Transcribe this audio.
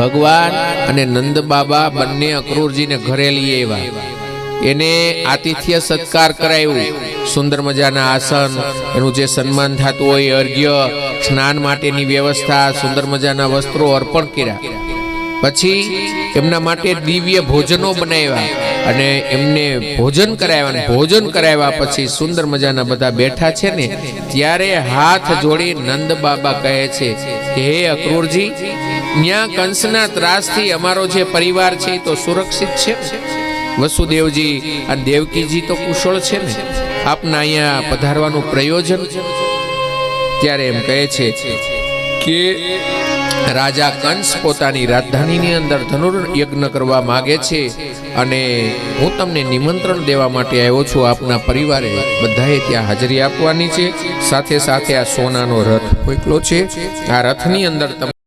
ભગવાન અને નંદ બાબા બંને અક્રૂરજીને ઘરે લઈ આવ્યા, એને આતિથ્ય સત્કાર કરાયું, સુંદર મજાના આસન, એનું જે સન્માન થતું હોય, અર્ઘ્ય, સ્નાન માટેની વ્યવસ્થા, સુંદર મજાના વસ્ત્રો અર્પણ કર્યા. પછી એમના માટે દિવ્ય ભોજનો બનાવ્યા અને એમને ભોજન કરાવ્યા. ભોજન કરાવ્યા પછી સુંદર મજાના બધા બેઠા છે ને, ત્યારે હાથ જોડી નંદ બાબા કહે છે કે હે અક્રૂરજી, ત્યાં કંસના ત્રાસથી અમારો જે પરિવાર છે એ તો સુરક્ષિત છે. વસુદેવજી અને દેવકીજી તો કુશળ છે ને, આપના અહીંયા પધારવાનું પ્રયોજન. ત્યારે એમ કહે છે કે રાજા કંસ પોતાની રાજધાનીની અંદર ધનુર્યજ્ઞ કરવા માગે છે અને હું તમને નિમંત્રણ દેવા માટે આવ્યો છું. આપના પરિવારે બધાએ ત્યાં હાજરી આપવાની છે. સાથે સાથે આ સોનાનો રથ મોકલો છે. આ રથની અંદર તમે